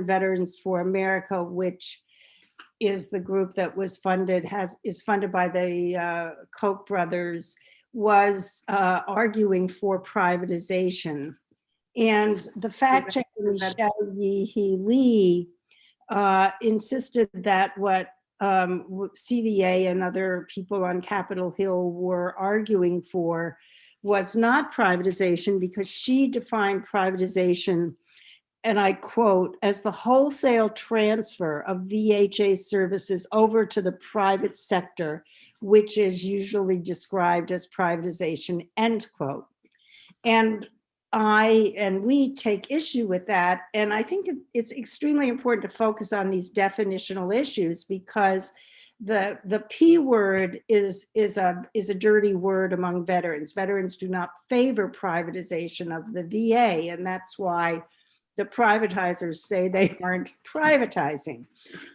and Veterans for America, which is the group that was funded, is funded by the Koch brothers, was arguing for privatization. And the fact checker, Michelle Yi-Hee Lee, insisted that what CVA and other people on Capitol Hill were arguing for was not privatization, because she defined privatization, and I quote, as the wholesale transfer of VHA services over to the private sector, which is usually described as privatization, end quote. And we take issue with that. And I think it's extremely important to focus on these definitional issues, because the P word is a dirty word among veterans. Veterans do not favor privatization of the VA, and that's why the privatizers say they aren't privatizing.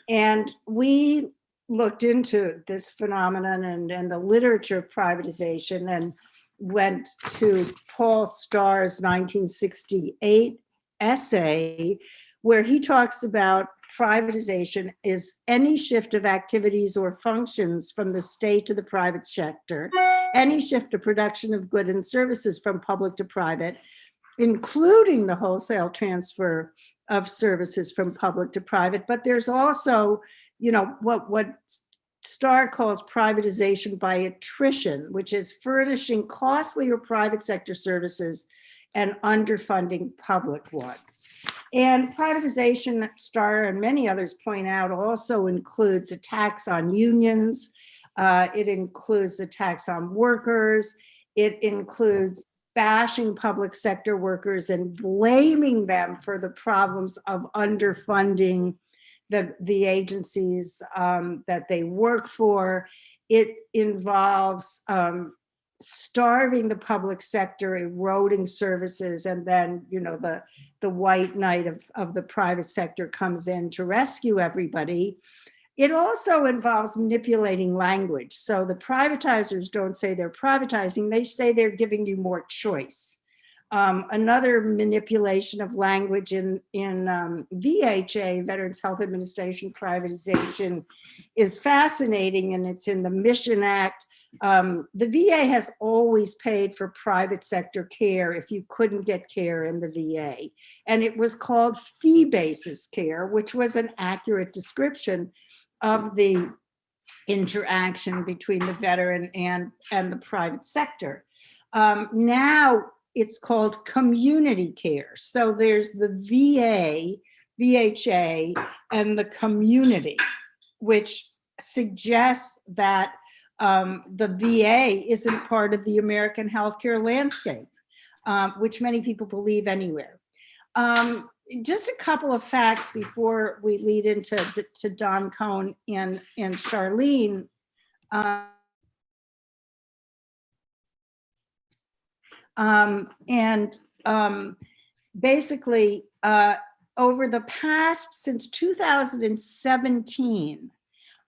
And we looked into this phenomenon and the literature of privatization, and went to Paul Starr's 1968 essay, where he talks about privatization is any shift of activities or functions from the state to the private sector, any shift of production of goods and services from public to private, including the wholesale transfer of services from public to private. But there's also, what Starr calls privatization by attrition, which is furnishing costly or private sector services and underfunding public ones. And privatization, Starr and many others point out, also includes attacks on unions. It includes attacks on workers. It includes bashing public sector workers and blaming them for the problems of underfunding the agencies that they work for. It involves starving the public sector, eroding services, and then the white knight of the private sector comes in to rescue everybody. It also involves manipulating language. So the privatizers don't say they're privatizing, they say they're giving you more choice. Another manipulation of language in VHA, Veterans Health Administration privatization, is fascinating, and it's in the Mission Act. The VA has always paid for private sector care if you couldn't get care in the VA. And it was called fee basis care, which was an accurate description of the interaction between the veteran and the private sector. Now it's called community care. So there's the VA, VHA, and the community, which suggests that the VA isn't part of the American healthcare landscape, which many people believe anywhere. Just a couple of facts before we lead into Don Cohn and Charlene. Basically, over the past, since 2017,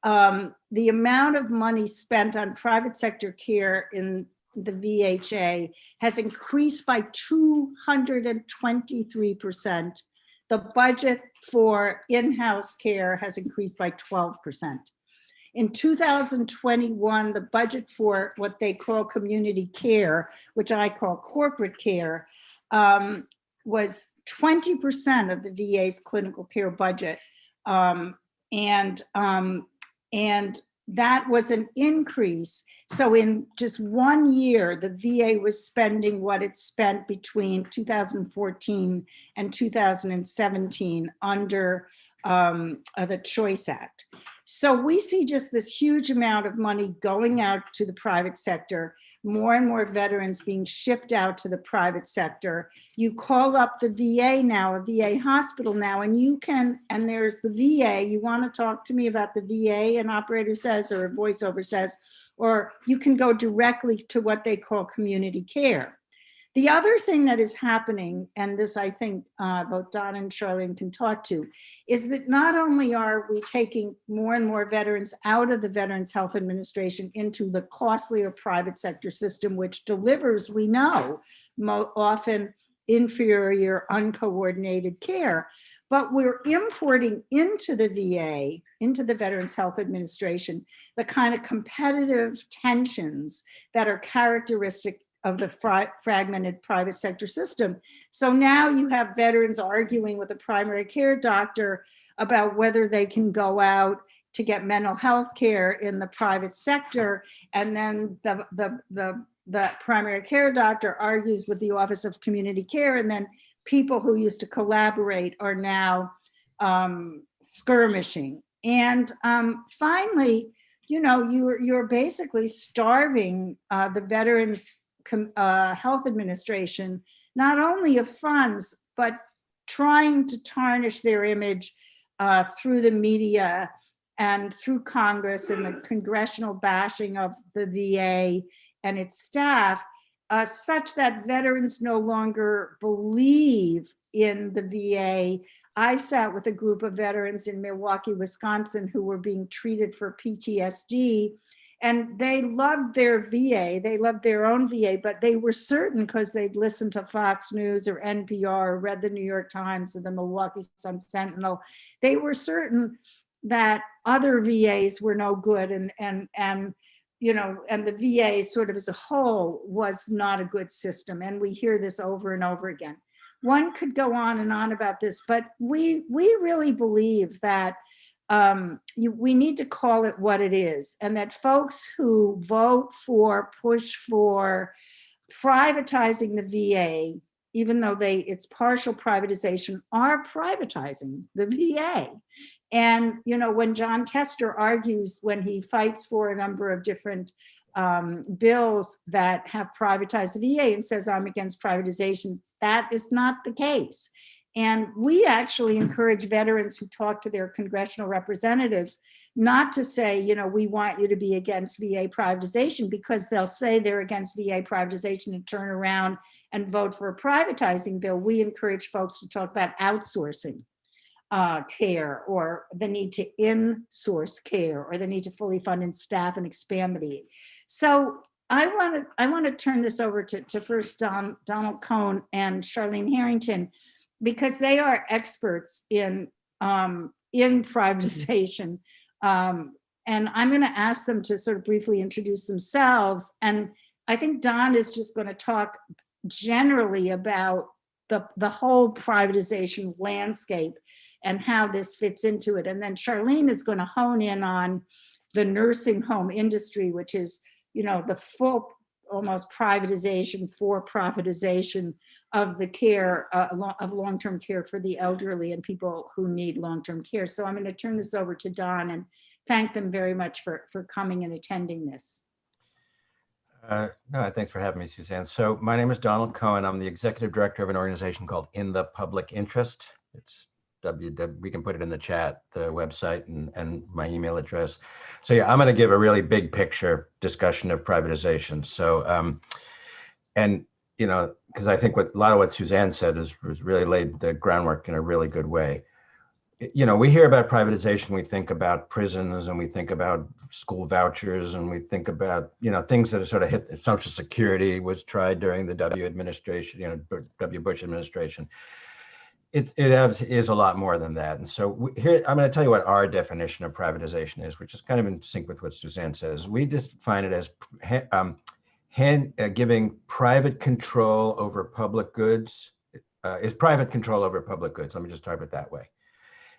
the amount of money spent on private sector care in the VHA has increased by 223%. The budget for in-house care has increased by 12%. In 2021, the budget for what they call community care, which I call corporate care, was 20% of the VA's clinical care budget. And that was an increase. So in just 1 year, the VA was spending what it spent between 2014 and 2017 under the Choice Act. So we see just this huge amount of money going out to the private sector, more and more veterans being shipped out to the private sector. You call up the VA now, a VA hospital now, and you can, and there's the VA, you want to talk to me about the VA, an operator says, or a voiceover says, or you can go directly to what they call community care. The other thing that is happening, and this I think both Don and Charlene can talk to, is that not only are we taking more and more veterans out of the Veterans Health Administration into the costlier private sector system, which delivers, we know, often inferior, uncoordinated care, but we're importing into the VA, into the Veterans Health Administration, the kind of competitive tensions that are characteristic of the fragmented private sector system. So now you have veterans arguing with a primary care doctor about whether they can go out to get mental health care in the private sector. And then the primary care doctor argues with the Office of Community Care, and then people who used to collaborate are now skirmishing. And finally, you're basically starving the Veterans Health Administration, not only of funds, but trying to tarnish their image through the media and through Congress and the congressional bashing of the VA and its staff, such that veterans no longer believe in the VA. I sat with a group of veterans in Milwaukee, Wisconsin, who were being treated for PTSD, and they loved their VA. They loved their own VA, but they were certain, because they'd listened to Fox News or NPR or read the New York Times or the Milwaukee Sun-Sentinel, they were certain that other VAs were no good, and the VA sort of as a whole was not a good system. And we hear this over and over again. One could go on and on about this, but we really believe that we need to call it what it is, and that folks who vote for, push for privatizing the VA, even though it's partial privatization, are privatizing the VA. And, when John Tester argues, when he fights for a number of different bills that have privatized the VA and says, I'm against privatization, that is not the case. And we actually encourage veterans who talk to their congressional representatives not to say, we want you to be against VA privatization, because they'll say they're against VA privatization and turn around and vote for a privatizing bill. We encourage folks to talk about outsourcing care, or the need to in-source care, or the need to fully fund and staff and expand the VA. So I want to turn this over to first Donald Cohn and Charlene Harrington, because they are experts in privatization. And I'm going to ask them to sort of briefly introduce themselves. And I think Don is just going to talk generally about the whole privatization landscape and how this fits into it. And then Charlene is going to hone in on the nursing home industry, which is, the full almost privatization for profitization of the care, of long-term care for the elderly and people who need long-term care. So I'm going to turn this over to Don and thank them very much for coming and attending this. No, thanks for having me, Suzanne. So my name is Donald Cohen. I'm the executive director of an organization called In the Public Interest. It's we can put it in the chat, the website and my email address. So yeah, I'm going to give a really big picture discussion of privatization. So, because I think a lot of what Suzanne said was really laid the groundwork in a really good way. We hear about privatization, we think about prisons, and we think about school vouchers, and we think about, things that are sort of hit. Social Security was tried during the W administration, W. Bush administration. It is a lot more than that. And so here, I'm going to tell you what our definition of privatization is, which is kind of in sync with what Suzanne says. We define it as giving private control over public goods, is private control over public goods. Let me just start it that way.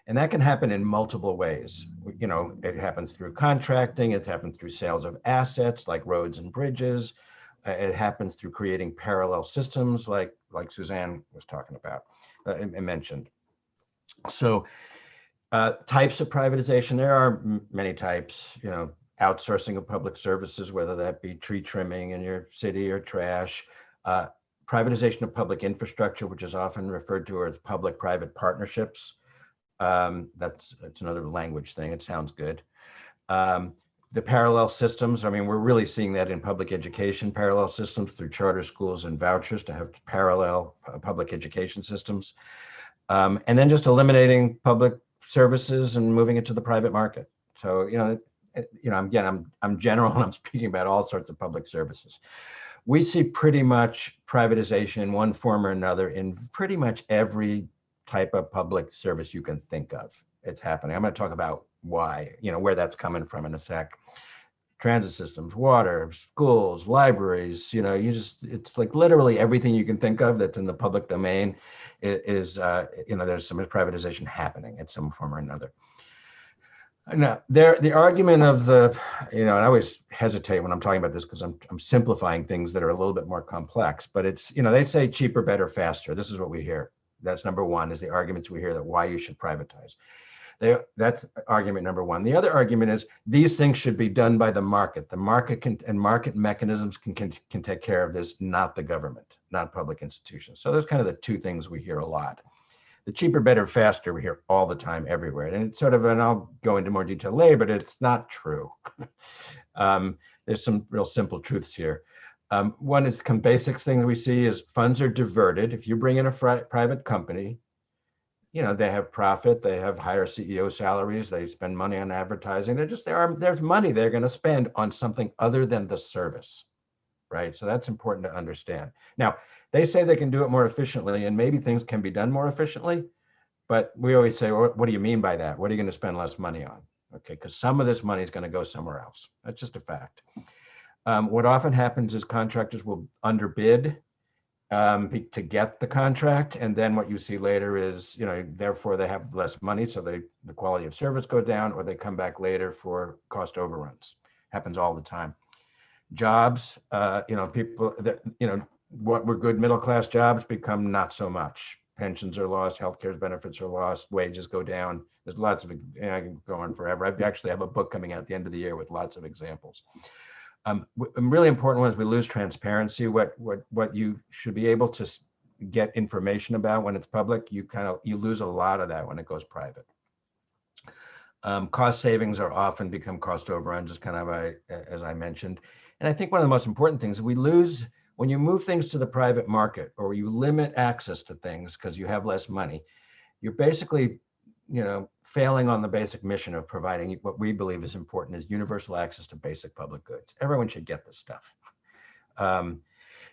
And that can happen in multiple ways. It happens through contracting, it happens through sales of assets like roads and bridges. It happens through creating parallel systems like Suzanne was talking about and mentioned. So types of privatization, there are many types, outsourcing of public services, whether that be tree trimming in your city or trash, privatization of public infrastructure, which is often referred to as public-private partnerships. That's another language thing. It sounds good. The parallel systems, we're really seeing that in public education, parallel systems through charter schools and vouchers to have parallel public education systems. And then just eliminating public services and moving it to the private market. So, again, I'm general and I'm speaking about all sorts of public services. We see pretty much privatization in one form or another in pretty much every type of public service you can think of. It's happening. I'm going to talk about why, where that's coming from in a sec. Transit systems, water, schools, libraries, it's like literally everything you can think of that's in the public domain is there's some privatization happening in some form or another. Now, the argument of and I always hesitate when I'm talking about this because I'm simplifying things that are a little bit more complex, but it's, they say cheaper, better, faster. This is what we hear. That's number one, is the arguments we hear that why you should privatize. That's argument number one. The other argument is these things should be done by the market. The market and market mechanisms can take care of this, not the government, not public institutions. So those kind of the two things we hear a lot. The cheaper, better, faster, we hear all the time everywhere. And it's sort of, and I'll go into more detail later, but it's not true. There's some real simple truths here. One is some basic thing that we see is funds are diverted. If you bring in a private company, they have profit, they have higher CEO salaries, they spend money on advertising. There's money they're going to spend on something other than the service, right? So that's important to understand. Now, they say they can do it more efficiently, and maybe things can be done more efficiently, but we always say, well, what do you mean by that? What are you going to spend less money on? Okay, because some of this money is going to go somewhere else. That's just a fact. What often happens is contractors will underbid to get the contract, and then what you see later is, therefore they have less money, so the quality of service goes down, or they come back later for cost overruns. Happens all the time. Jobs, people that, what were good middle-class jobs become not so much. Pensions are lost, healthcare benefits are lost, wages go down. There's lots of, I can go on forever. I actually have a book coming out at the end of the year with lots of examples. A really important one is we lose transparency. What you should be able to get information about when it's public, you lose a lot of that when it goes private. Cost savings are often become cost overruns, just kind of as I mentioned. And I think one of the most important things we lose when you move things to the private market, or you limit access to things because you have less money, you're basically, failing on the basic mission of providing what we believe is important, is universal access to basic public goods. Everyone should get this stuff.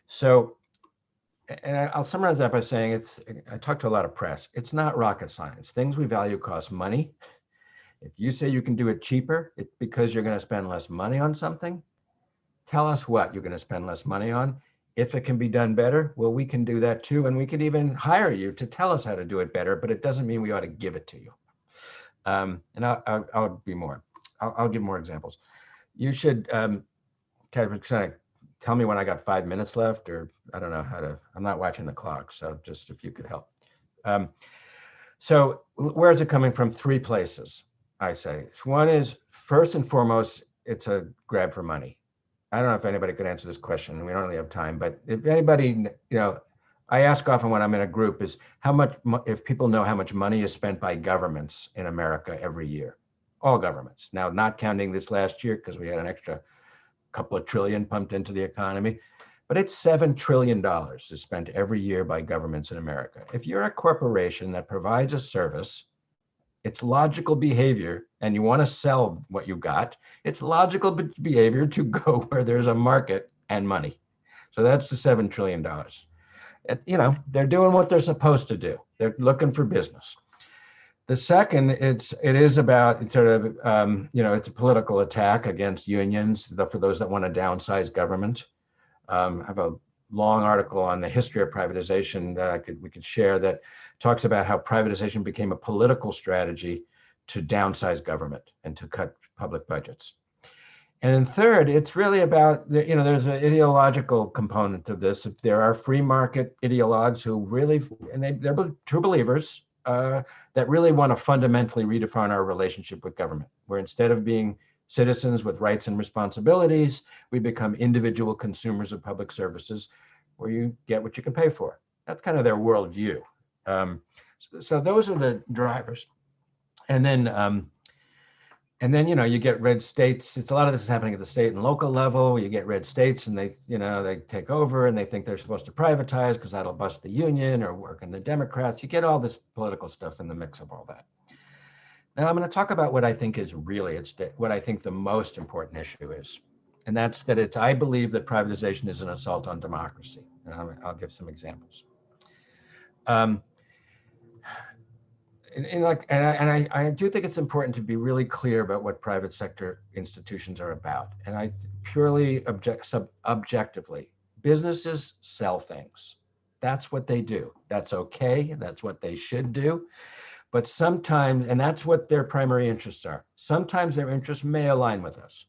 So, and I'll summarize that by saying I talk to a lot of press. It's not rocket science. Things we value cost money. If you say you can do it cheaper, it's because you're going to spend less money on something. Tell us what you're going to spend less money on. If it can be done better, well, we can do that too. And we could even hire you to tell us how to do it better, but it doesn't mean we ought to give it to you. And I'll be more. I'll give more examples. You should tell me when I got 5 minutes left, or I don't know how to, I'm not watching the clock. So just if you could help. So where is it coming from? Three places, I say. One is, first and foremost, it's a grab for money. I don't know if anybody could answer this question. We don't really have time, but if anybody, I ask often when I'm in a group is if people know how much money is spent by governments in America every year, all governments. Now, not counting this last year because we had an extra couple of trillion pumped into the economy, but it's $7 trillion is spent every year by governments in America. If you're a corporation that provides a service, it's logical behavior, and you want to sell what you got, it's logical behavior to go where there's a market and money. So that's the $7 trillion. They're doing what they're supposed to do. They're looking for business. The second, it is about sort of, it's a political attack against unions for those that want to downsize government. I have a long article on the history of privatization that we could share that talks about how privatization became a political strategy to downsize government and to cut public budgets. And then third, it's really about, there's an ideological component of this. There are free market ideologues who really, and they're true believers that really want to fundamentally redefine our relationship with government, where instead of being citizens with rights and responsibilities, we become individual consumers of public services where you get what you can pay for. That's kind of their worldview. So those are the drivers. And then, you get red states. It's a lot of this is happening at the state and local level. You get red states and they take over and they think they're supposed to privatize because that'll bust the union or work in the Democrats. You get all this political stuff in the mix of all that. Now I'm going to talk about what I think is really, what I think the most important issue is. And that's that I believe that privatization is an assault on democracy. And I'll give some examples. I do think it's important to be really clear about what private sector institutions are about. And I purely objectively, businesses sell things. That's what they do. That's okay. That's what they should do. But sometimes, and that's what their primary interests are. Sometimes their interests may align with us,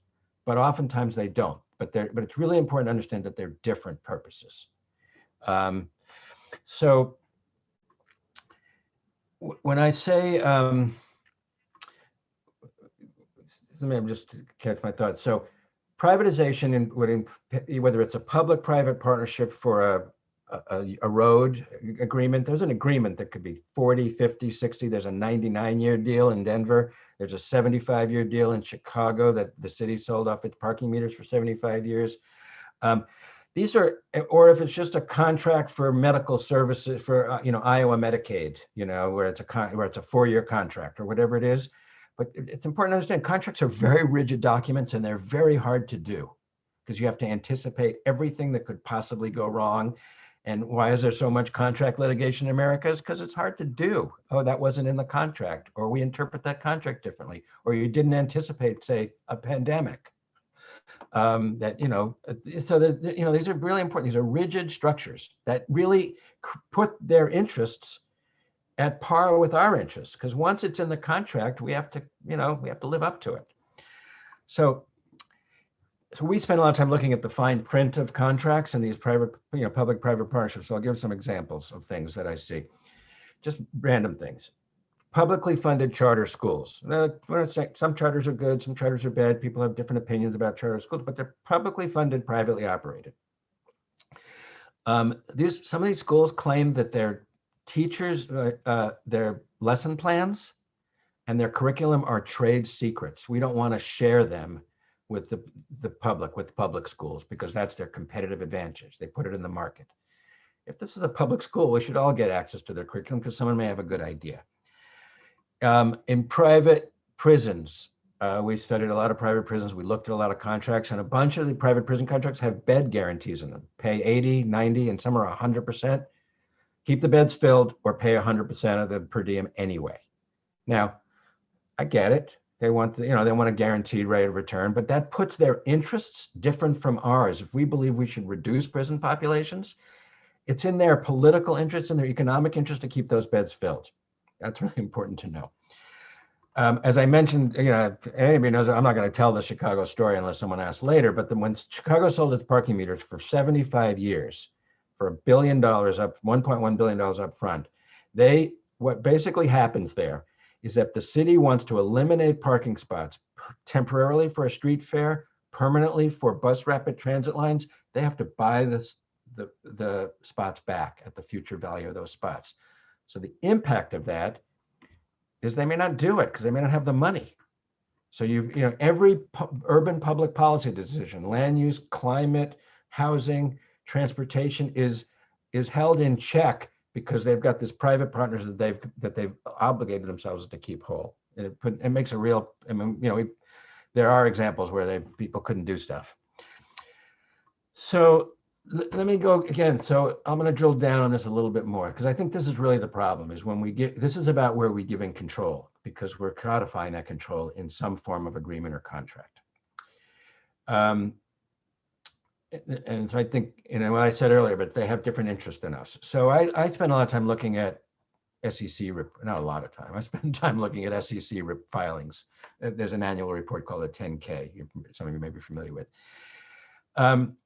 but oftentimes they don't. But it's really important to understand that they're different purposes. So when I say, let me just catch my thoughts. So privatization, whether it's a public-private partnership for a road agreement, there's an agreement that could be 40, 50, 60. There's a 99-year deal in Denver. There's a 75-year deal in Chicago that the city sold off its parking meters for 75 years. These are, or if it's just a contract for medical services for, Iowa Medicaid, where it's a 4-year contract or whatever it is. But it's important to understand contracts are very rigid documents and they're very hard to do because you have to anticipate everything that could possibly go wrong. And why is there so much contract litigation in America? Is because it's hard to do. Oh, that wasn't in the contract, or we interpret that contract differently, or you didn't anticipate, say, a pandemic. So that, these are really important. These are rigid structures that really put their interests at par with our interests, because once it's in the contract, we have to live up to it. So we spend a lot of time looking at the fine print of contracts and these public-private partnerships. So I'll give some examples of things that I see, just random things. Publicly funded charter schools. Some charters are good, some charters are bad. People have different opinions about charter schools, but they're publicly funded, privately operated. Some of these schools claim that their teachers, their lesson plans and their curriculum are trade secrets. We don't want to share them with the public schools, because that's their competitive advantage. They put it in the market. If this is a public school, we should all get access to their curriculum because someone may have a good idea. In private prisons, we studied a lot of private prisons. We looked at a lot of contracts, and a bunch of the private prison contracts have bed guarantees in them. Pay 80, 90, and some are 100%. Keep the beds filled or pay 100% of the per diem anyway. Now, I get it. They want a guaranteed rate of return, but that puts their interests different from ours. If we believe we should reduce prison populations, it's in their political interest and their economic interest to keep those beds filled. That's really important to know. As I mentioned, anybody knows, I'm not going to tell the Chicago story unless someone asks later, but when Chicago sold its parking meters for 75 years, for $1 billion up, $1.1 billion up front, what basically happens there is that the city wants to eliminate parking spots temporarily for a street fare, permanently for bus rapid transit lines. They have to buy the spots back at the future value of those spots. So the impact of that is they may not do it because they may not have the money. So every urban public policy decision, land use, climate, housing, transportation is held in check because they've got this private partners that they've obligated themselves to keep whole. And it makes a real, there are examples where people couldn't do stuff. So let me go again. So I'm going to drill down on this a little bit more, because I think this is really the problem, is when this is about where we give in control, because we're codifying that control in some form of agreement or contract. And so I think, what I said earlier, but they have different interests than us. So I spend a lot of time looking at SEC, not a lot of time. I spend time looking at SEC filings. There's an annual report called a 10K. Some of you may be familiar with. And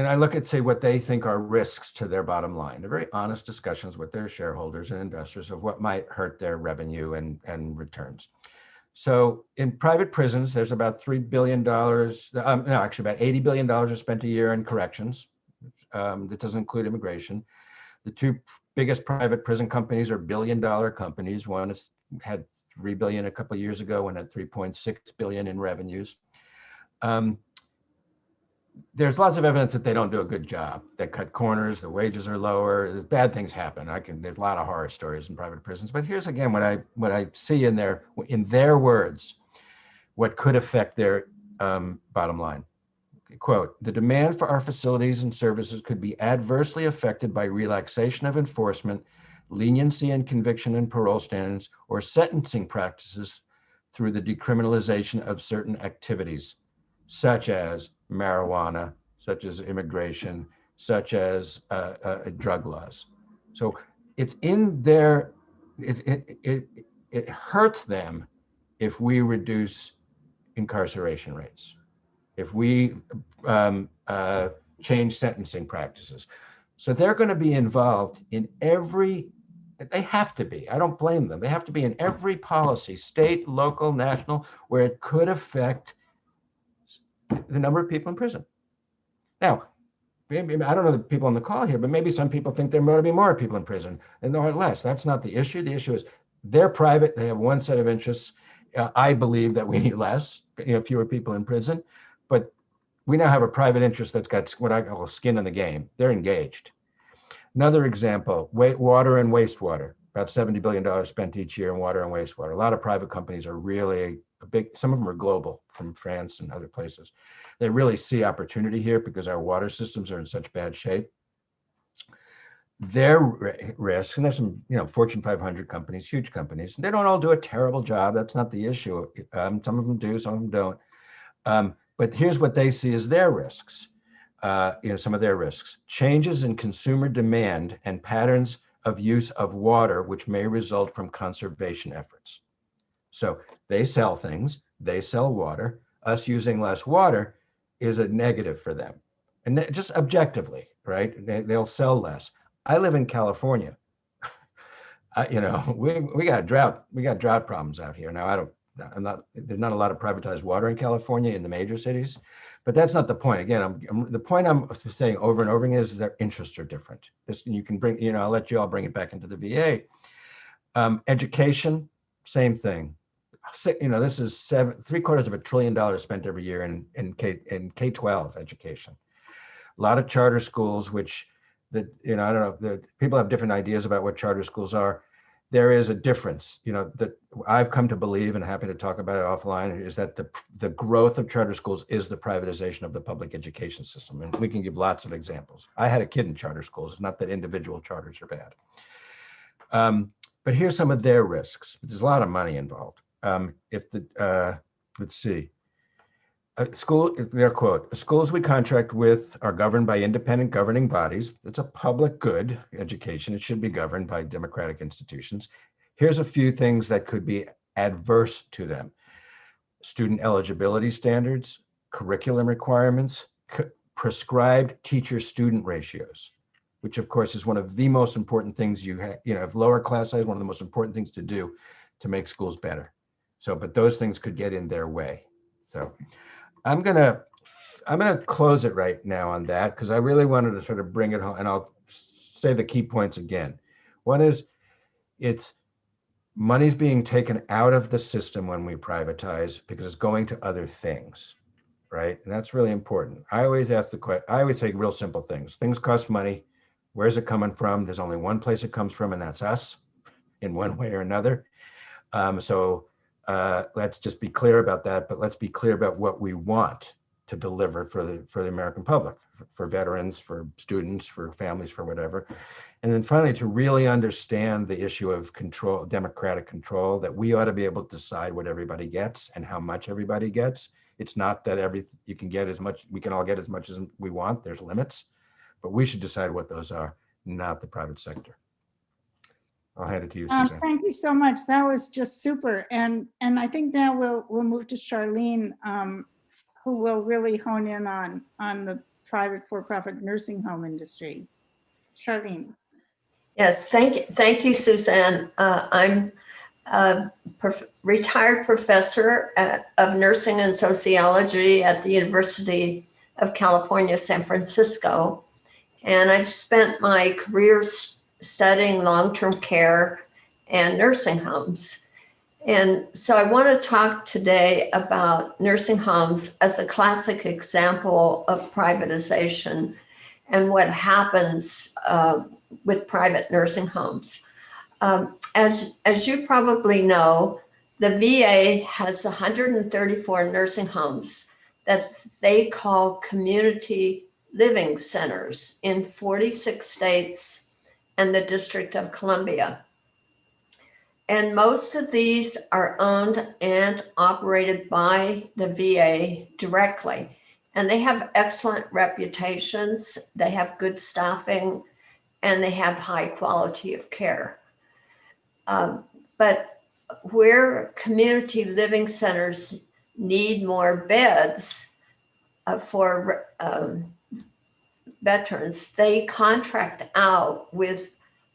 I look at, say, what they think are risks to their bottom line. They're very honest discussions with their shareholders and investors of what might hurt their revenue and returns. So in private prisons, there's about $3 billion, actually about $80 billion are spent a year in corrections. That doesn't include immigration. The two biggest private prison companies are billion-dollar companies. One had $3 billion a couple of years ago, one had $3.6 billion in revenues. There's lots of evidence that they don't do a good job. They cut corners, the wages are lower, bad things happen. There's a lot of horror stories in private prisons, but here's again what I see in their words, what could affect their bottom line. Quote, "The demand for our facilities and services could be adversely affected by relaxation of enforcement, leniency in conviction and parole standards, or sentencing practices through the decriminalization of certain activities, such as marijuana, such as immigration, such as drug laws. So it's in their, it hurts them if we reduce incarceration rates, if we change sentencing practices. So they're going to be involved in every, they have to be, I don't blame them. They have to be in every policy, state, local, national, where it could affect the number of people in prison. Now, maybe, I don't know the people on the call here, but maybe some people think there ought to be more people in prison and or less. That's not the issue. The issue is they're private. They have one set of interests. I believe that we need less, fewer people in prison, but we now have a private interest that's got what I call skin in the game. They're engaged. Another example, water and wastewater. About $70 billion spent each year in water and wastewater. A lot of private companies are really big, some of them are global from France and other places. They really see opportunity here because our water systems are in such bad shape. Their risk, and there's some, Fortune 500 companies, huge companies, they don't all do a terrible job. That's not the issue. Some of them do, some of them don't. But here's what they see as their risks. Some of their risks: changes in consumer demand and patterns of use of water, which may result from conservation efforts. So they sell things, they sell water. Us using less water is a negative for them. And just objectively, right? They'll sell less. I live in California. We got drought problems out here. Now, there's not a lot of privatized water in California in the major cities, but that's not the point. Again, the point I'm saying over and over again is their interests are different. This, you can bring, I'll let you all bring it back into the VA. Education, same thing. This is $7.75 trillion spent every year in K-12 education. A lot of charter schools, which I don't know, people have different ideas about what charter schools are. There is a difference, that I've come to believe, and happy to talk about it offline, is that the growth of charter schools is the privatization of the public education system. And we can give lots of examples. I had a kid in charter schools. It's not that individual charters are bad. But here's some of their risks. There's a lot of money involved. Let's see. Their quote: schools we contract with are governed by independent governing bodies. It's a public good, education. It should be governed by democratic institutions. Here's a few things that could be adverse to them: student eligibility standards, curriculum requirements, prescribed teacher-student ratios, which of course is one of the most important things if lower class size, one of the most important things to do to make schools better. So, but those things could get in their way. So I'm gonna close it right now on that, because I really wanted to sort of bring it home, and I'll say the key points again. One is, it's money's being taken out of the system when we privatize because it's going to other things, right? And that's really important. I always ask the question, I always say real simple things. Things cost money. Where's it coming from? There's only one place it comes from, and that's us, in one way or another. Let's just be clear about that, but let's be clear about what we want to deliver for the American public, for veterans, for students, for families, for whatever. And then finally, to really understand the issue of control, democratic control, that we ought to be able to decide what everybody gets and how much everybody gets. It's not that you can get as much, we can all get as much as we want. There's limits, but we should decide what those are, not the private sector. I'll hand it to you, Suzanne. Thank you so much. That was just super. And I think now we'll move to Charlene, who will really hone in on the private for-profit nursing home industry. Charlene. Yes, thank you, Suzanne. I'm a retired professor of nursing and sociology at the University of California, San Francisco. And I've spent my career studying long-term care and nursing homes. And so I want to talk today about nursing homes as a classic example of privatization and what happens with private nursing homes. As you probably know, the VA has 134 nursing homes that they call community living centers in 46 states and the District of Columbia. And most of these are owned and operated by the VA directly. And they have excellent reputations, they have good staffing, and they have high quality of care. But where community living centers need more beds for veterans, they contract out with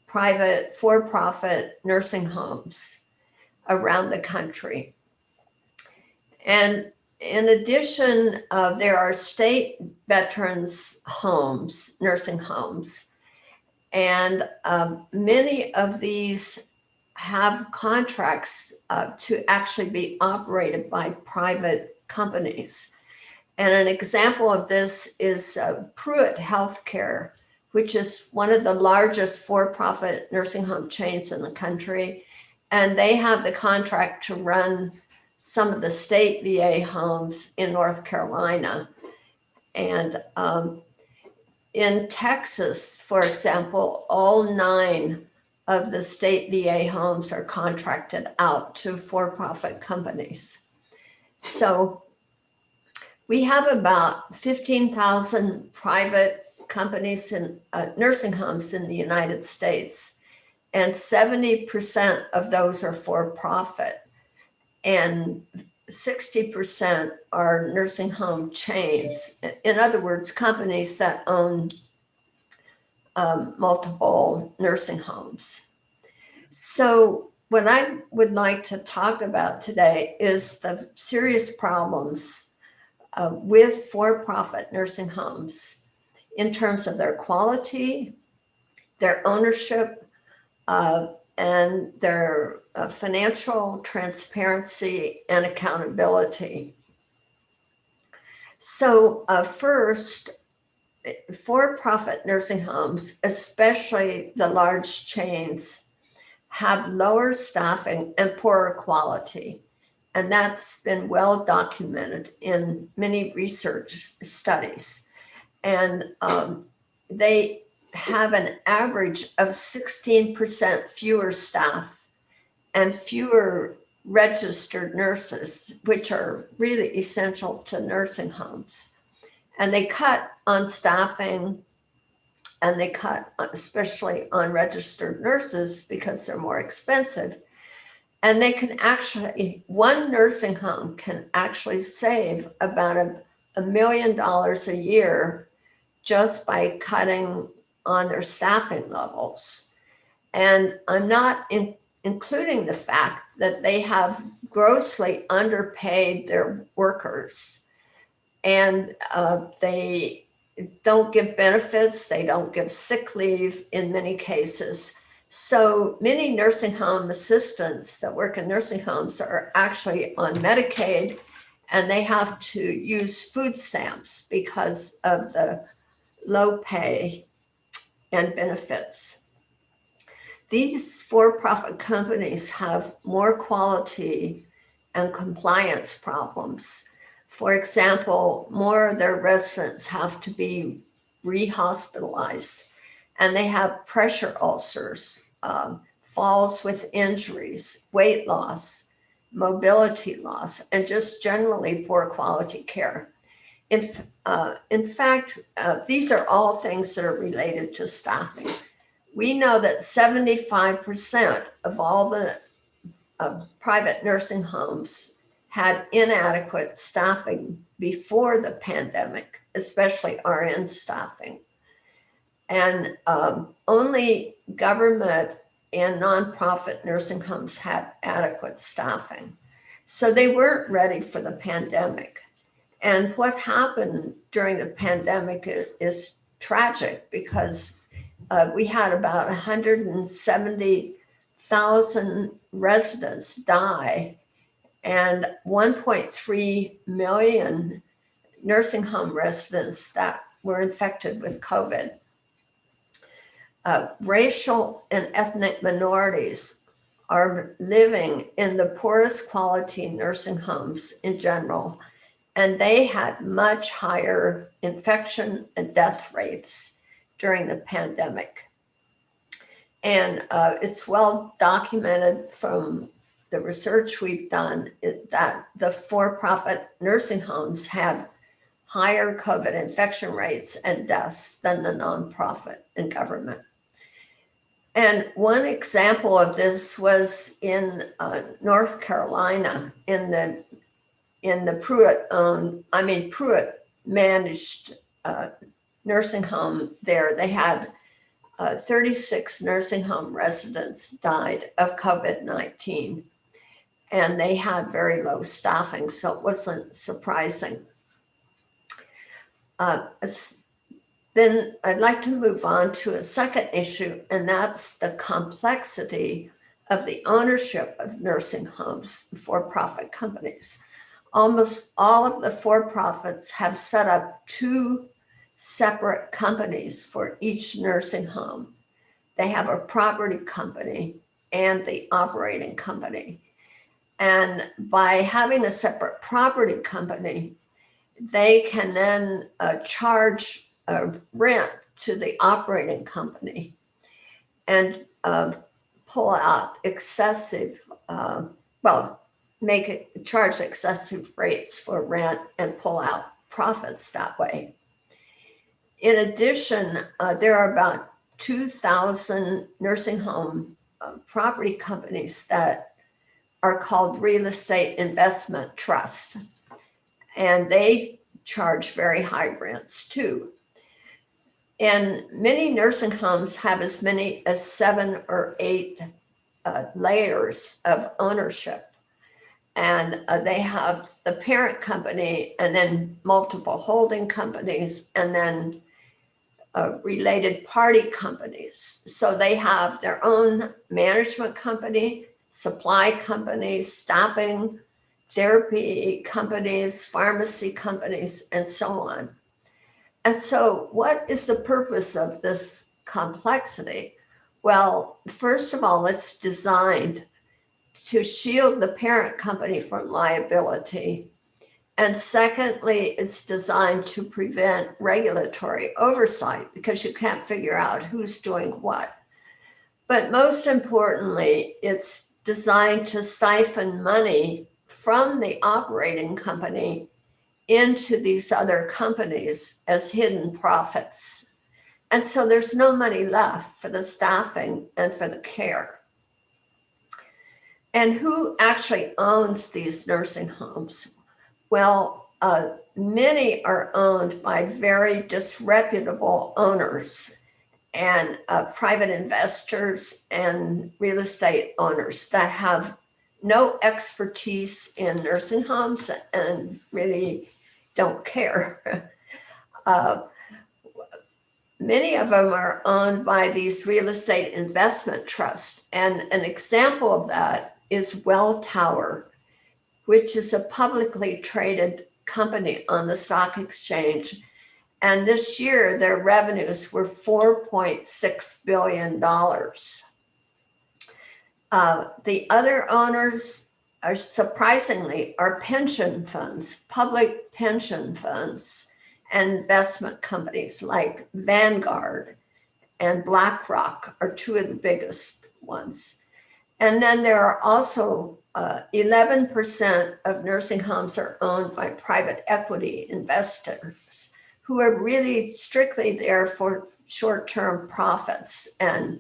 private for-profit nursing homes around the country. And in addition, there are state veterans homes, nursing homes, and many of these have contracts to actually be operated by private companies. And an example of this is Pruitt Healthcare, which is one of the largest for-profit nursing home chains in the country. And they have the contract to run some of the state VA homes in North Carolina. And in Texas, for example, all 9 of the state VA homes are contracted out to for-profit companies. So we have about 15,000 private companies in nursing homes in the United States, and 70% of those are for-profit, and 60% are nursing home chains. In other words, companies that own multiple nursing homes. So what I would like to talk about today is the serious problems with for-profit nursing homes in terms of their quality, their ownership, and their financial transparency and accountability. So first, for-profit nursing homes, especially the large chains, have lower staffing and poorer quality. And that's been well documented in many research studies. And they have an average of 16% fewer staff and fewer registered nurses, which are really essential to nursing homes. And they cut on staffing, and they cut especially on registered nurses because they're more expensive. And they can actually, one nursing home can actually save about $1 million a year just by cutting on their staffing levels. And I'm not including the fact that they have grossly underpaid their workers. And they don't give benefits, they don't give sick leave in many cases. So many nursing home assistants that work in nursing homes are actually on Medicaid, and they have to use food stamps because of the low pay and benefits. These for-profit companies have more quality and compliance problems. For example, more of their residents have to be re-hospitalized, and they have pressure ulcers, falls with injuries, weight loss, mobility loss, and just generally poor quality care. In fact, these are all things that are related to staffing. We know that 75% of all the private nursing homes had inadequate staffing before the pandemic, especially RN staffing. And only government and nonprofit nursing homes had adequate staffing. So they weren't ready for the pandemic. And what happened during the pandemic is tragic, because we had about 170,000 residents die, and 1.3 million nursing home residents that were infected with COVID. Racial and ethnic minorities are living in the poorest quality nursing homes in general, and they had much higher infection and death rates during the pandemic. And it's well documented from the research we've done that the for-profit nursing homes had higher COVID infection rates and deaths than the nonprofit and government. And one example of this was in North Carolina, in the Pruitt managed nursing home there. They had 36 nursing home residents died of COVID-19, and they had very low staffing, so it wasn't surprising. Then I'd like to move on to a second issue, and that's the complexity of the ownership of nursing homes, for-profit companies. Almost all of the for-profits have set up two separate companies for each nursing home. They have a property company and the operating company. And by having a separate property company, they can then charge rent to the operating company and pull out excessive, charge excessive rates for rent and pull out profits that way. In addition, there are about 2,000 nursing home property companies that are called real estate investment trust, and they charge very high rents too. And many nursing homes have as many as 7 or 8 layers of ownership. And they have the parent company and then multiple holding companies and then related party companies. So they have their own management company, supply companies, staffing, therapy companies, pharmacy companies, and so on. And so what is the purpose of this complexity? Well, first of all, it's designed to shield the parent company from liability. And secondly, it's designed to prevent regulatory oversight because you can't figure out who's doing what. But most importantly, it's designed to siphon money from the operating company into these other companies as hidden profits. And so there's no money left for the staffing and for the care. And who actually owns these nursing homes? Well, many are owned by very disreputable owners and private investors and real estate owners that have no expertise in nursing homes and really don't care. Many of them are owned by these real estate investment trusts. And an example of that is Welltower, which is a publicly traded company on the stock exchange. And this year, their revenues were $4.6 billion. The other owners are surprisingly pension funds, public pension funds, and investment companies like Vanguard and BlackRock are two of the biggest ones. And then there are also 11% of nursing homes are owned by private equity investors who are really strictly there for short-term profits. And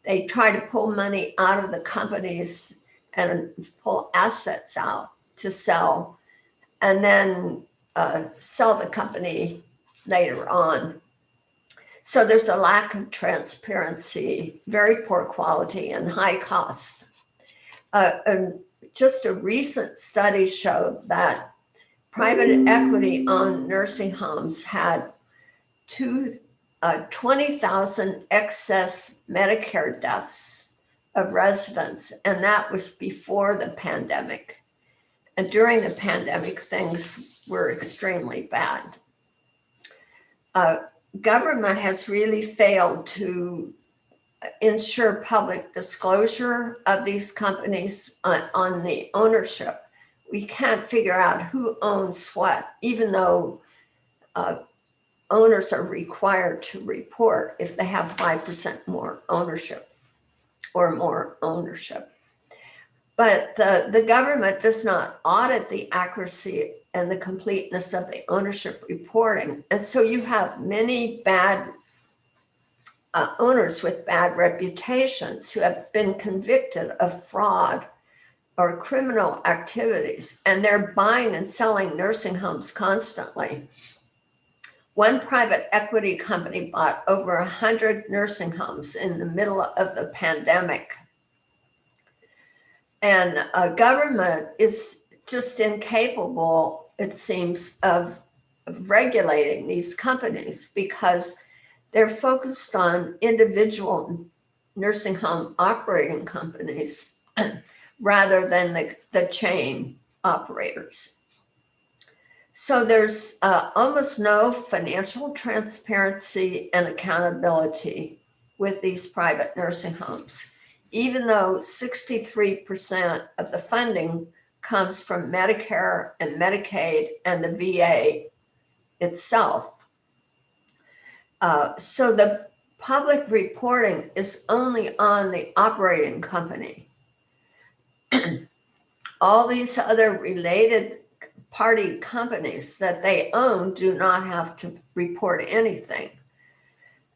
they try to pull money out of the companies and pull assets out to sell, and then sell the company later on. So there's a lack of transparency, very poor quality, and high costs. Just a recent study showed that private equity-owned nursing homes had 20,000 excess Medicare deaths of residents, and that was before the pandemic. And during the pandemic, things were extremely bad. Government has really failed to ensure public disclosure of these companies on the ownership. We can't figure out who owns what, even though owners are required to report if they have 5% more ownership. or more ownership. But the government does not audit the accuracy and the completeness of the ownership reporting. And so you have many bad owners with bad reputations who have been convicted of fraud or criminal activities, and they're buying and selling nursing homes constantly. One private equity company bought over 100 nursing homes in the middle of the pandemic. And government is just incapable, it seems, of regulating these companies because they're focused on individual nursing home operating companies rather than the chain operators. So there's almost no financial transparency and accountability with these private nursing homes, even though 63% of the funding comes from Medicare and Medicaid and the VA itself. So the public reporting is only on the operating company. All these other related party companies that they own do not have to report anything.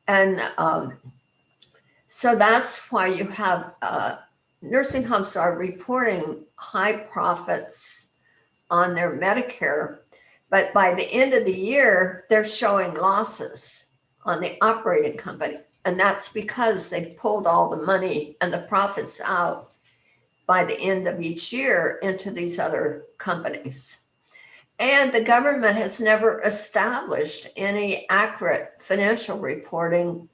And so that's why you have nursing homes are reporting high profits on their Medicare, but by the end of the year, they're showing losses on the operating company. And that's because they've pulled all the money and the profits out by the end of each year into these other companies. And the government has never established any accurate financial reporting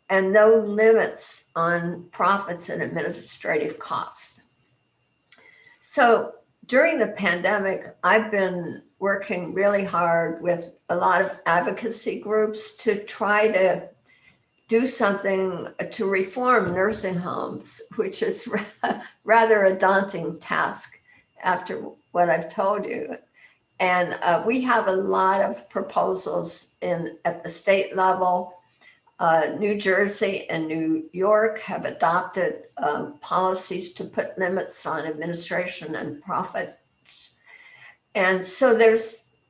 and no limits on profits and administrative costs. So during the pandemic, I've been working really hard with a lot of advocacy groups to try to do something to reform nursing homes, which is rather a daunting task after what I've told you. And we have a lot of proposals at the state level. New Jersey and New York have adopted policies to put limits on administration and profits. And so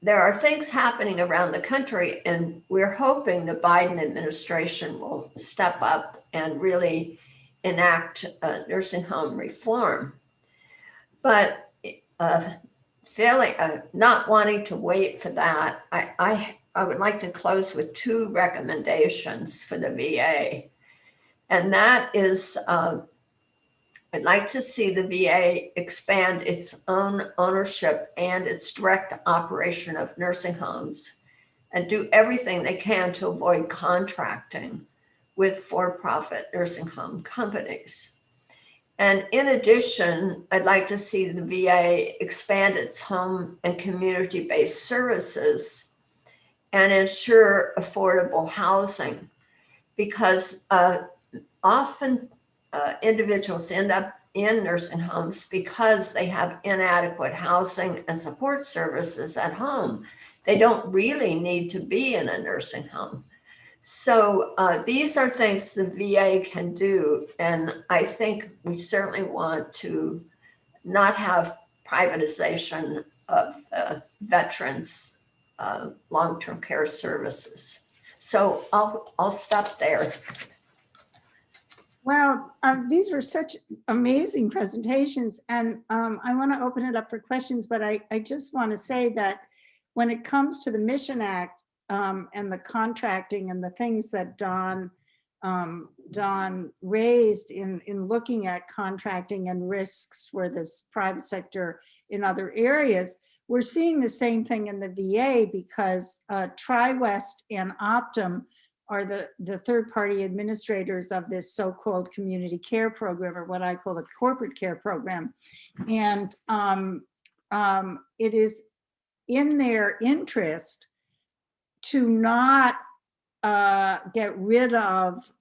there are things happening around the country, and we're hoping the Biden administration will step up and really enact nursing home reform. But not wanting to wait for that, I would like to close with two recommendations for the VA. And that is, I'd like to see the VA expand its own ownership and its direct operation of nursing homes and do everything they can to avoid contracting with for-profit nursing home companies. And in addition, I'd like to see the VA expand its home and community-based services and ensure affordable housing, because often individuals end up in nursing homes because they have inadequate housing and support services at home. They don't really need to be in a nursing home. So these are things the VA can do. And I think we certainly want to not have privatization of veterans' long-term care services. So I'll stop there. Well, these were such amazing presentations, and I want to open it up for questions, but I just want to say that when it comes to the Mission Act and the contracting and the things that Don raised in looking at contracting and risks for this private sector in other areas, we're seeing the same thing in the VA, because TriWest and Optum are the third-party administrators of this so-called community care program, or what I call the corporate care program. And it is in their interest to not get rid of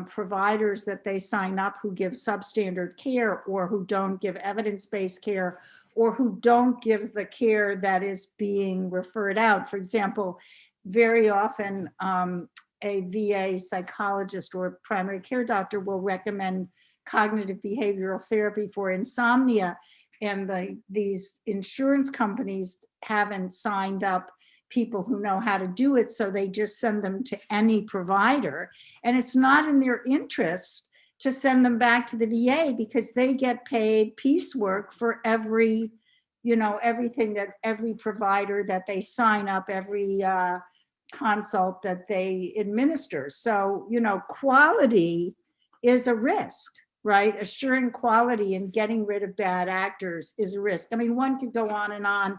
providers that they sign up who give substandard care, or who don't give evidence-based care, or who don't give the care that is being referred out. For example, very often a VA psychologist or primary care doctor will recommend cognitive behavioral therapy for insomnia, and these insurance companies haven't signed up people who know how to do it, so they just send them to any provider. And it's not in their interest to send them back to the VA, because they get paid piecework for every, everything that every provider that they sign up, every consult that they administer. So, quality is a risk, right? Assuring quality and getting rid of bad actors is a risk. I mean, one could go on and on,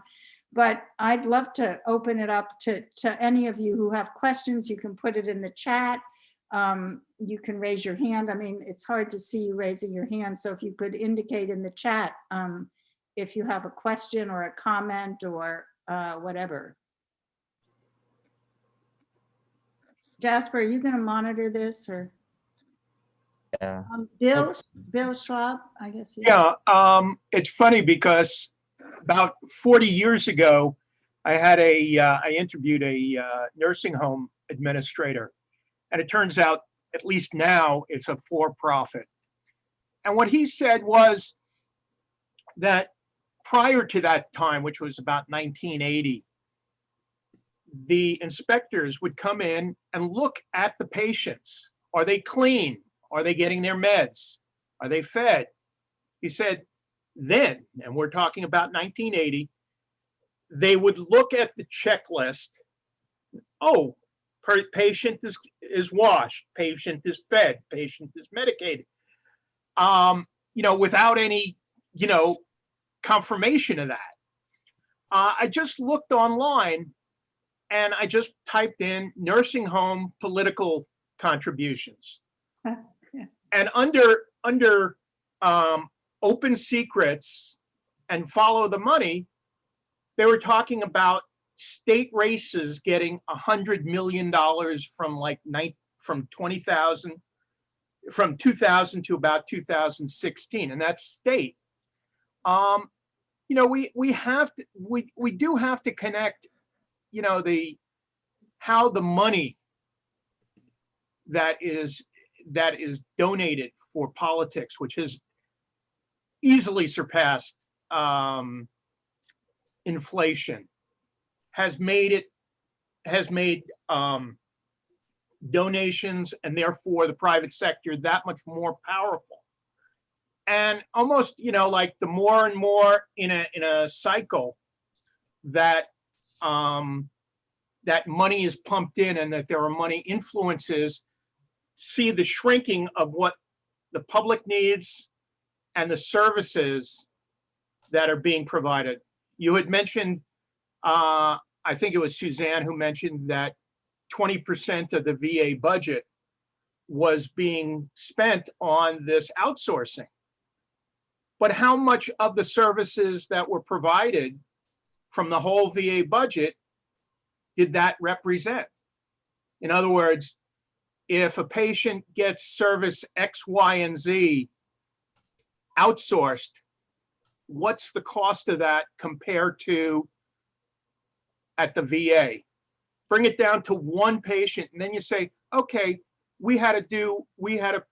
but I'd love to open it up to any of you who have questions. You can put it in the chat. You can raise your hand. I mean, it's hard to see you raising your hand. So if you could indicate in the chat if you have a question or a comment or whatever. Jasper, are you going to monitor this, or? Yeah. Bill Schwab, I guess. Yeah, it's funny because about 40 years ago, I interviewed a nursing home administrator, and it turns out, at least now, it's a for-profit. And what he said was that prior to that time, which was about 1980, the inspectors would come in and look at the patients. Are they clean? Are they getting their meds? Are they fed? He said then, and we're talking about 1980, they would look at the checklist. Oh, patient is washed, patient is fed, patient is medicated. Without any, confirmation of that. I just looked online and I just typed in nursing home political contributions. And under open secrets and follow the money, they were talking about state races getting $100 million from 2000 to about 2016, and that's state. We do have to connect, how the money that is donated for politics, which has easily surpassed inflation, has made donations and therefore the private sector that much more powerful. And almost, like the more and more in a cycle that that money is pumped in and that there are money influences, see the shrinking of what the public needs and the services that are being provided. You had mentioned, I think it was Suzanne who mentioned that 20% of the VA budget was being spent on this outsourcing. But how much of the services that were provided from the whole VA budget did that represent? In other words, if a patient gets service X, Y, and Z outsourced, what's the cost of that compared to at the VA? Bring it down to one patient, and then you say, okay, we had to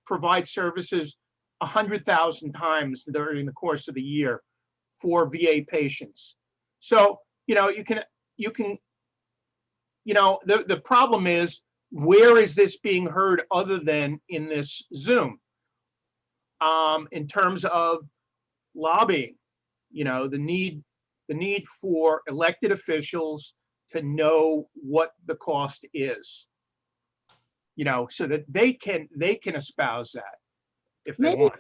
provide services 100,000 times during the course of the year for VA patients. So, the problem is, where is this being heard other than in this Zoom? In terms of lobbying, the need for elected officials to know what the cost is, so that they can espouse that if they want.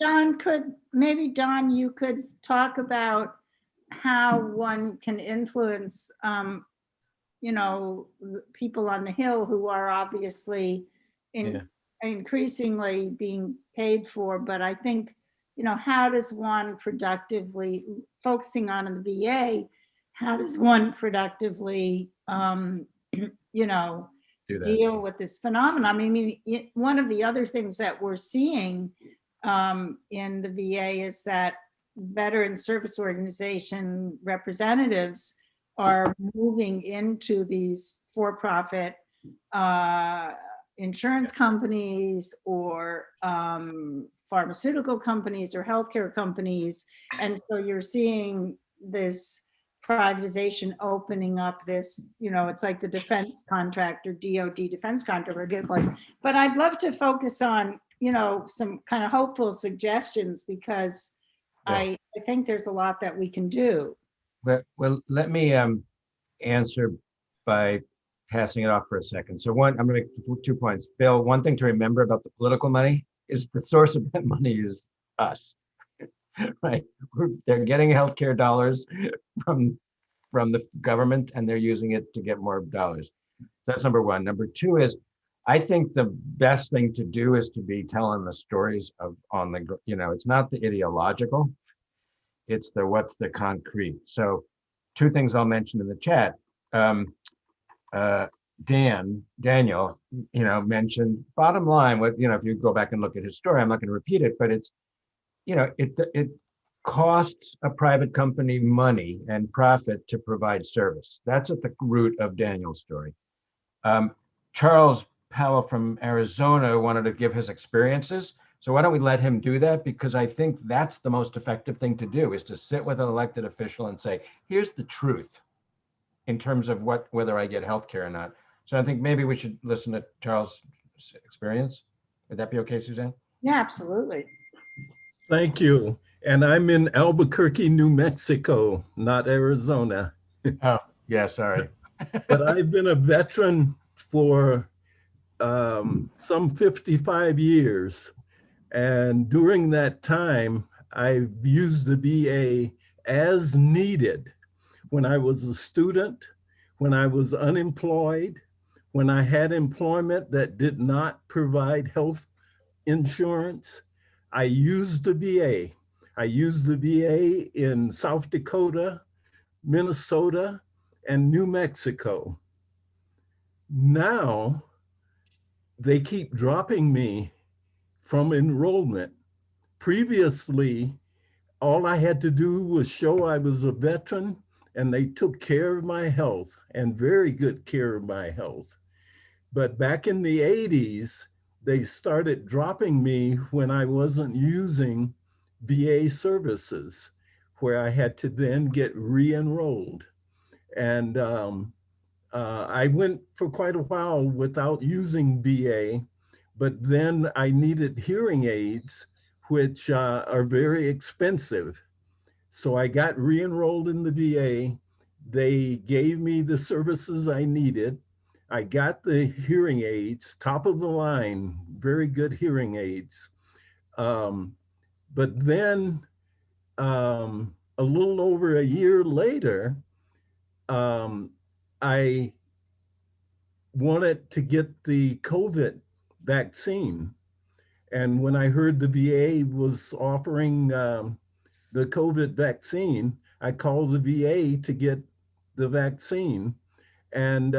Maybe Don, you could talk about how one can influence, people on the Hill who are obviously increasingly being paid for. But I think, how does one productively, focusing on the VA, how does one productively, deal with this phenomenon? I mean, one of the other things that we're seeing in the VA is that veteran service organization representatives are moving into these for-profit insurance companies or pharmaceutical companies or healthcare companies. And so you're seeing this privatization opening up this, it's like the defense contractor, DoD defense contractor. But I'd love to focus on, some kind of hopeful suggestions, because Yeah. I think there's a lot that we can do. Well, let me answer by passing it off for a second. So one, I'm going to make 2 points. Bill, one thing to remember about the political money is the source of that money is us, right? They're getting healthcare dollars from the government, and they're using it to get more dollars. That's number one. Number two is, I think the best thing to do is to be telling the stories it's not the ideological, it's what's the concrete. So two things I'll mention in the chat. Daniel, mentioned bottom line, if you go back and look at his story, I'm not going to repeat it, but it's, it costs a private company money and profit to provide service. That's at the root of Daniel's story. Charles Powell from Arizona wanted to give his experiences. So why don't we let him do that? Because I think that's the most effective thing to do, is to sit with an elected official and say, here's the truth in terms of whether I get healthcare or not. So I think maybe we should listen to Charles' experience. Would that be okay, Suzanne? Yeah, absolutely. Thank you. And I'm in Albuquerque, New Mexico, not Arizona. Oh, yeah, sorry. But I've been a veteran for some 55 years. And during that time, I've used the VA as needed. When I was a student, when I was unemployed, when I had employment that did not provide health insurance, I used the VA. I used the VA in South Dakota, Minnesota, and New Mexico. Now, they keep dropping me from enrollment. Previously, all I had to do was show I was a veteran, and they took care of my health, and very good care of my health. But back in the 80s, they started dropping me when I wasn't using VA services, where I had to then get re-enrolled. And I went for quite a while without using VA, but then I needed hearing aids, which are very expensive. So I got re-enrolled in the VA. They gave me the services I needed. I got the hearing aids, top of the line, very good hearing aids. But then a little over a year later, I wanted to get the COVID vaccine. And when I heard the VA was offering the COVID vaccine, I called the VA to get the vaccine. And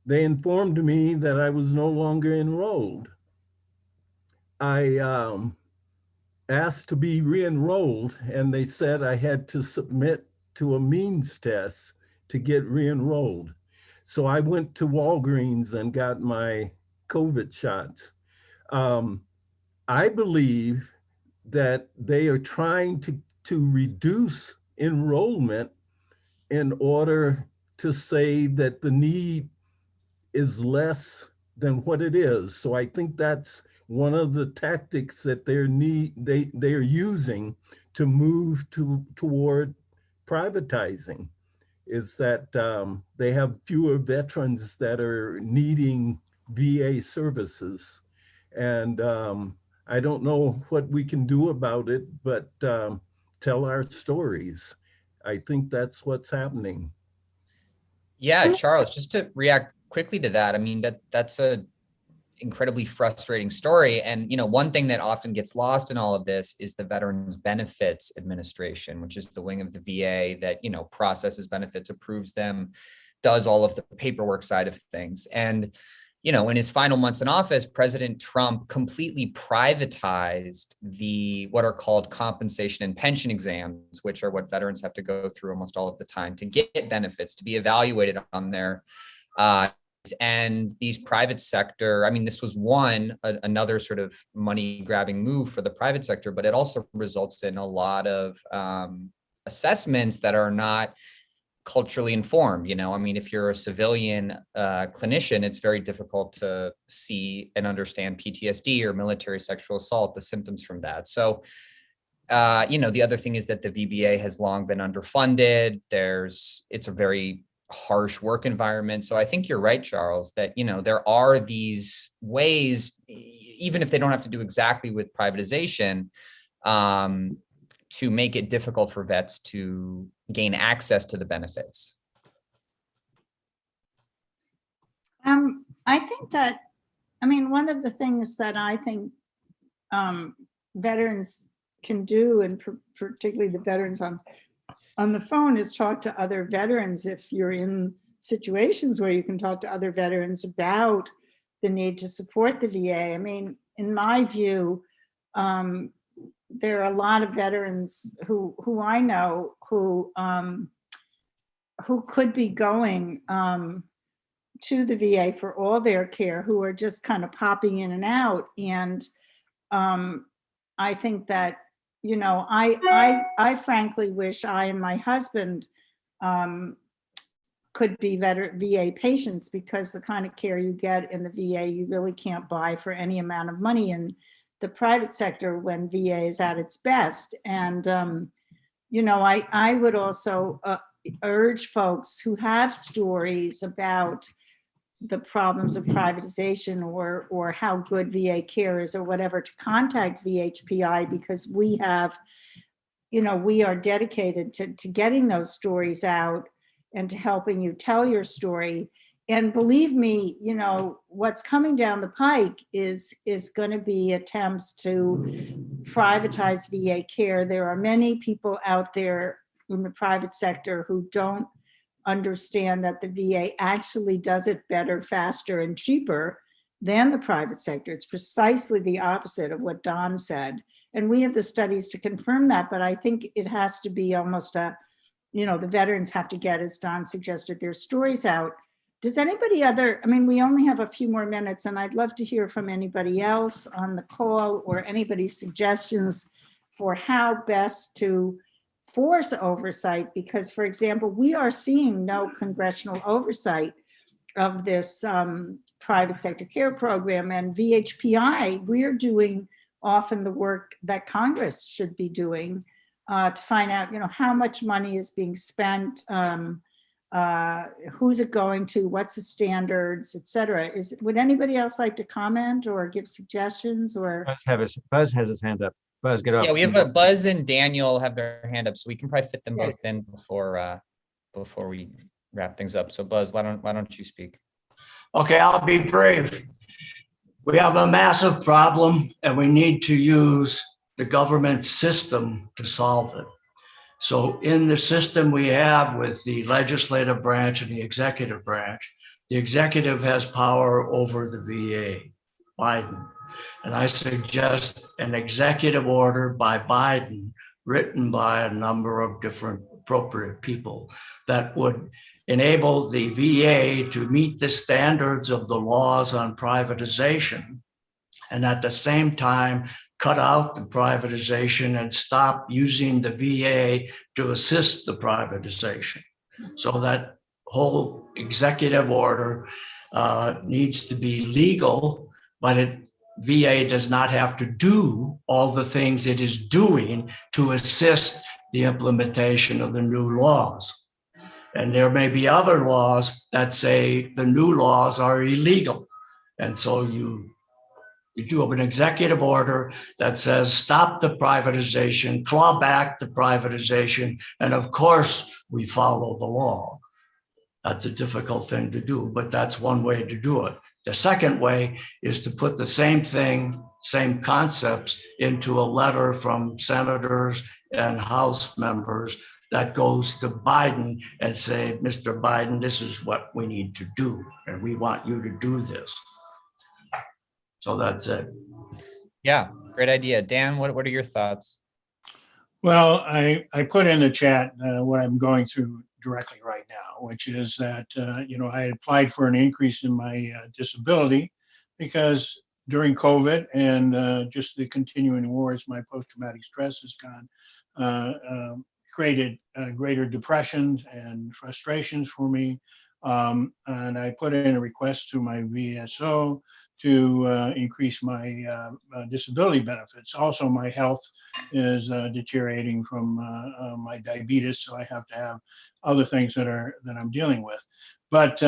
they informed me that I was no longer enrolled. I asked to be re-enrolled, and they said I had to submit to a means test to get re-enrolled. So I went to Walgreens and got my COVID shots. I believe that they are trying to reduce enrollment in order to say that the need is less than what it is. So I think that's one of the tactics that they're using to move toward privatizing, is that they have fewer veterans that are needing VA services. And I don't know what we can do about it, but tell our stories. I think that's what's happening. Yeah, Charles, just to react quickly to that, I mean, that's a incredibly frustrating story. And, one thing that often gets lost in all of this is the Veterans Benefits Administration, which is the wing of the VA that, processes benefits, approves them, does all of the paperwork side of things. And, in his final months in office, President Trump completely privatized what are called compensation and pension exams, which are what veterans have to go through almost all of the time to get benefits, to be evaluated on their And these private sector, I mean, this was another sort of money grabbing move for the private sector, but it also results in a lot of assessments that are not culturally informed. I mean, if you're a civilian clinician, it's very difficult to see and understand PTSD or military sexual assault, the symptoms from that. So, the other thing is that the VBA has long been underfunded. It's a very harsh work environment. So I think you're right, Charles, that, there are these ways, even if they don't have to do exactly with privatization, to make it difficult for vets to gain access to the benefits. I think that, one of the things that I think veterans can do, and particularly the veterans on the phone, is talk to other veterans. If you're in situations where you can talk to other veterans about the need to support the VA. In my view, there are a lot of veterans who I know who could be going to the VA for all their care, who are just kind of popping in and out. And I think that, I frankly wish I and my husband could be VA patients, because the kind of care you get in the VA, you really can't buy for any amount of money in the private sector when VA is at its best. And, I would also urge folks who have stories about the problems of privatization or how good VA care is or whatever, to contact VHPI, because we have, we are dedicated to getting those stories out and to helping you tell your story. And believe me, what's coming down the pike is going to be attempts to privatize VA care. There are many people out there in the private sector who don't understand that the VA actually does it better, faster, and cheaper than the private sector. It's precisely the opposite of what Don said. And we have the studies to confirm that, but I think it has to be almost the veterans have to get, as Don suggested, their stories out. Does anybody we only have a few more minutes, and I'd love to hear from anybody else on the call or anybody's suggestions for how best to force oversight, because, for example, we are seeing no congressional oversight of this private sector care program. And VHPI, we're doing often the work that Congress should be doing to find out, how much money is being spent, who's it going to, what's the standards, et cetera. Would anybody else like to comment or give suggestions? Or Buzz has his hand up. Buzz, get up. Yeah, we have Buzz and Daniel have their hand up, so we can probably fit them both in before we wrap things up. So Buzz, why don't you speak? Okay, I'll be brief. We have a massive problem, and we need to use the government system to solve it. So in the system we have with the legislative branch and the executive branch, the executive has power over the VA, Biden. And I suggest an executive order by Biden, written by a number of different appropriate people, that would enable the VA to meet the standards of the laws on privatization, and at the same time cut out the privatization and stop using the VA to assist the privatization. So that whole executive order needs to be legal, but VA does not have to do all the things it is doing to assist the implementation of the new laws. And there may be other laws that say the new laws are illegal. And so you do have an executive order that says stop the privatization, claw back the privatization, and of course we follow the law. That's a difficult thing to do, but that's one way to do it. The second way is to put the same thing, same concepts into a letter from senators and House members that goes to Biden and say, Mr. Biden, this is what we need to do, and we want you to do this. So that's it. Yeah, great idea. Dan, what are your thoughts? Well, I put in the chat what I'm going through directly right now, which is that, I applied for an increase in my disability because during COVID and just the continuing wars, my post-traumatic stress has created greater depressions and frustrations for me. And I put in a request to my VSO to increase my disability benefits. Also, my health is deteriorating from my diabetes, so I have to have other things that I'm dealing with. But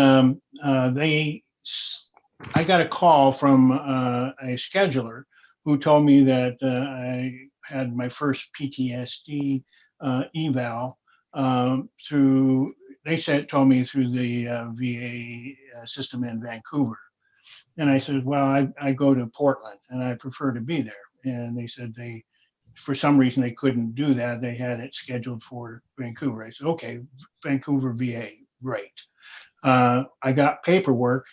I got a call from a scheduler who told me that I had my first PTSD eval through. They told me through the VA system in Vancouver. And I said, well, I go to Portland and I prefer to be there. And they said for some reason, they couldn't do that. They had it scheduled for Vancouver. I said, okay, Vancouver VA, great. I got paperwork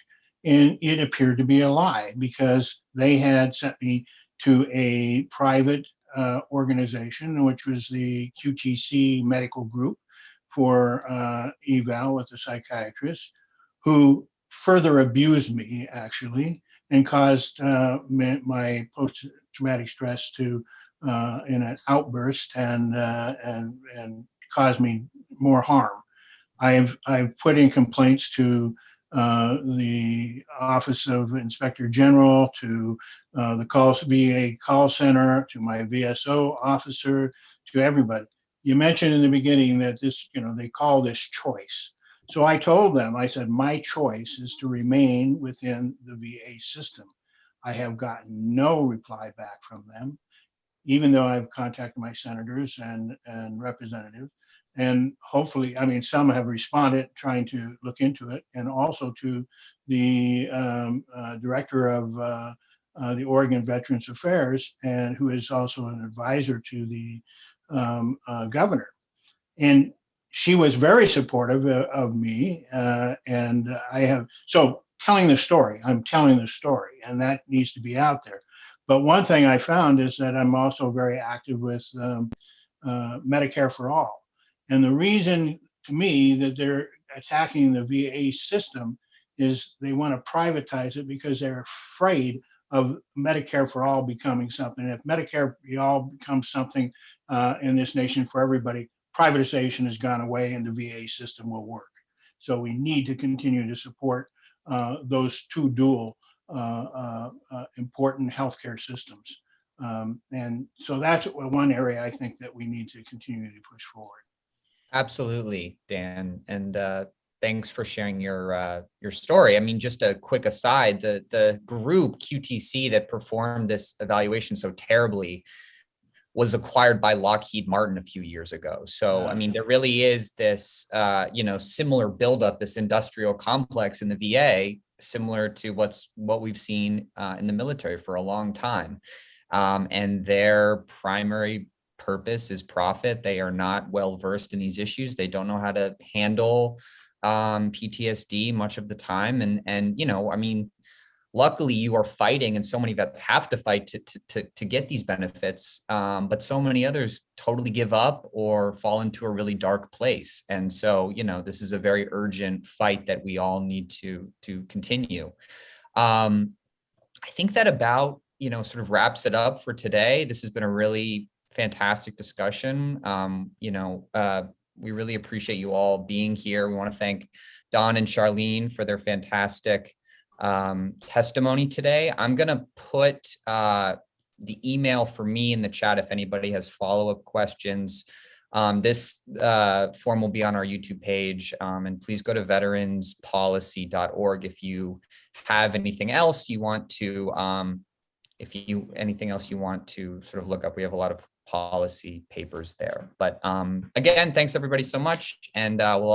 and it appeared to be a lie because they had sent me to a private organization, which was the QTC medical group for eval with a psychiatrist, who further abused me actually and caused my post-traumatic stress to in an outburst and caused me more harm. I've put in complaints to the Office of Inspector General, to the VA call center, to my VSO officer, to everybody. You mentioned in the beginning that this, they call this choice. So I told them, I said, my choice is to remain within the VA system. I have gotten no reply back from them, even though I've contacted my senators and representatives. And hopefully, I mean, some have responded trying to look into it, and also to the director of the Oregon Veterans Affairs, and who is also an advisor to the governor. And she was very supportive of me. And I have, so telling the story, I'm telling the story, and that needs to be out there. But one thing I found is that I'm also very active with Medicare for All. And the reason to me that they're attacking the VA system is they want to privatize it because they're afraid of Medicare for All becoming something. If Medicare for All becomes something in this nation for everybody, privatization has gone away and the VA system will work. So we need to continue to support those two dual important healthcare systems. And so that's one area I think that we need to continue to push forward. Absolutely, Dan. And thanks for sharing your story. I mean, just a quick aside, the group QTC that performed this evaluation so terribly was acquired by Lockheed Martin a few years ago. So, I mean, there really is this, similar buildup, this industrial complex in the VA, similar to what we've seen in the military for a long time. And their primary purpose is profit. They are not well versed in these issues. They don't know how to handle PTSD much of the time. And I mean, luckily you are fighting, and so many vets have to fight to get these benefits. But so many others totally give up or fall into a really dark place. And so, this is a very urgent fight that we all need to continue. I think that about, sort of wraps it up for today. This has been a really fantastic discussion. We really appreciate you all being here. We want to thank Don and Charlene for their fantastic testimony today. I'm going to put the email for me in the chat if anybody has follow-up questions. This form will be on our YouTube page, and please go to veteranspolicy.org if you have anything else you want to sort of look up. We have a lot of policy papers there. But again, thanks everybody so much, and we'll all